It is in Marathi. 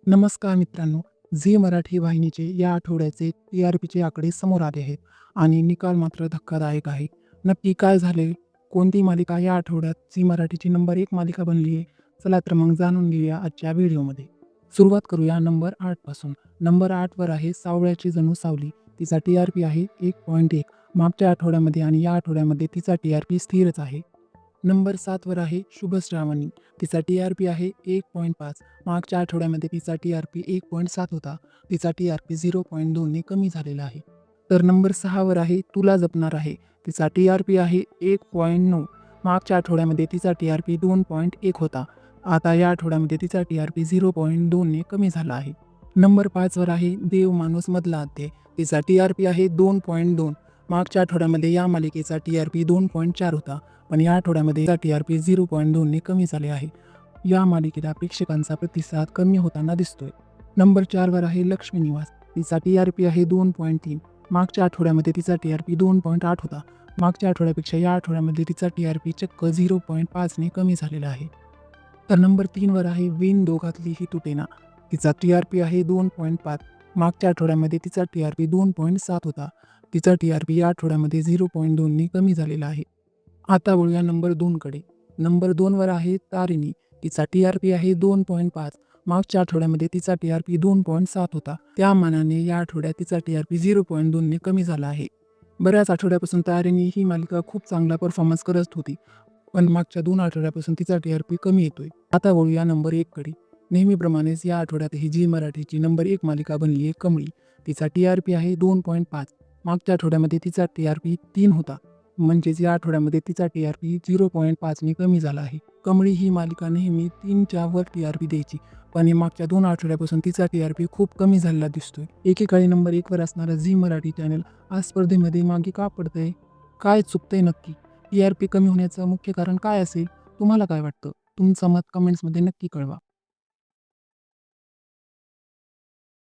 नमस्कार मित्रांनो, झी मराठी वाहिनीचे या आठवड्याचे TRPचे आकडे समोर आले आहेत आणि निकाल मात्र धक्कादायक आहे. नक्की काय झाले? कोणती मालिका या आठवड्यात झी मराठीची नंबर 1 मालिका बनली आहे? चला तर मग जाणून घेऊया आजच्या व्हिडिओमध्ये. सुरुवात करूया नंबर 8 पासून. नंबर 8 वर आहे सावळ्याची जणू सावली. तिचा TRP आहे 1.1. मागच्या आठवड्यामध्ये आणि या आठवड्यामध्ये तिचा TRP स्थिरच आहे. नंबर 7 वर आहे शुभ श्रावणी. तिचा TRP आहे 1.5. मागच्या आठवड्यामध्ये तिचा TRP 1.7 होता. तिचा TRP 0.2 ने कमी झालेला आहे. तर नंबर 6 वर आहे तुला जपणार आहे. तिचा TRP आहे 1.9. मागच्या आठवड्यामध्ये तिचा TRP 2.1 होता. आता या आठवड्यामध्ये तिचा TRP 0.2 ने कमी झाला आहे. नंबर 5 वर आहे देव माणूस मधला अध्याय. तिचा TRP आहे 2.2. मागच्या आठवड्यामध्ये या मालिकेचा TRP 2.4 होता. पण या आठवड्यामध्ये तिचा TRP 0.2 ने कमी झाले आहे. या मालिकेला प्रेक्षकांचा प्रतिसाद कमी होताना दिसतोय. नंबर 4 वर आहे लक्ष्मी निवास. तिचा TRP आहे 2.3. मागच्या आठवड्यामध्ये तिचा TRP 2.8 होता. मागच्या आठवड्यापेक्षा या आठवड्यामध्ये तिचा TRP चक्क 0.5 ने कमी झालेला आहे. तर नंबर 3 वर आहे विण दोघातली ही तुटेना. तिचा TRP आहे 2.5. मागच्या आठवड्यामध्ये तिचा TRP 2.7 होता. तिचा TRP या आठवड्यामध्ये 0.2 ने कमी झालेला आहे. आता वळूया नंबर 2 कडे. नंबर 2 वर आहे तारिणी. तिचा TRP आहे 2.5. मागच्या आठवड्यामध्ये तिचा TRP 2.7 होता. त्या मानाने या आठवड्यात तिचा TRP 0.2 ने कमी झाला आहे. बऱ्याच आठवड्यापासून तारिणी ही मालिका खूप चांगला परफॉर्मन्स करत होती. पण मागच्या 2 आठवड्यापासून तिचा TRP कमी येतोय. आता वळूया नंबर 1 कडे. नेहमीप्रमाणेच या आठवड्यातही झी मराठीची नंबर 1 मालिका बनली आहे कमळी. तिचा TRP आहे 2.5. मागच्या आठवड्यामध्ये तिचा TRP 3 होता. म्हणजेच या आठवड्यामध्ये तिचा TRP 0.5 ने कमी झाला आहे. कमळी ही मालिका नेहमी 3च्या वर TRP द्यायची. पण मागच्या 2 आठवड्यापासून तिचा TRP खूप कमी झालेला दिसतोय. एकेकाळी नंबर 1 वर असणारा झी मराठी चॅनल आज स्पर्धेमध्ये मागे का पडतंय? काय चुकतंय नक्की? TRP कमी होण्याचं मुख्य कारण काय असेल? तुम्हाला काय वाटतं? तुमचं मत कमेंट्समध्ये नक्की कळवा.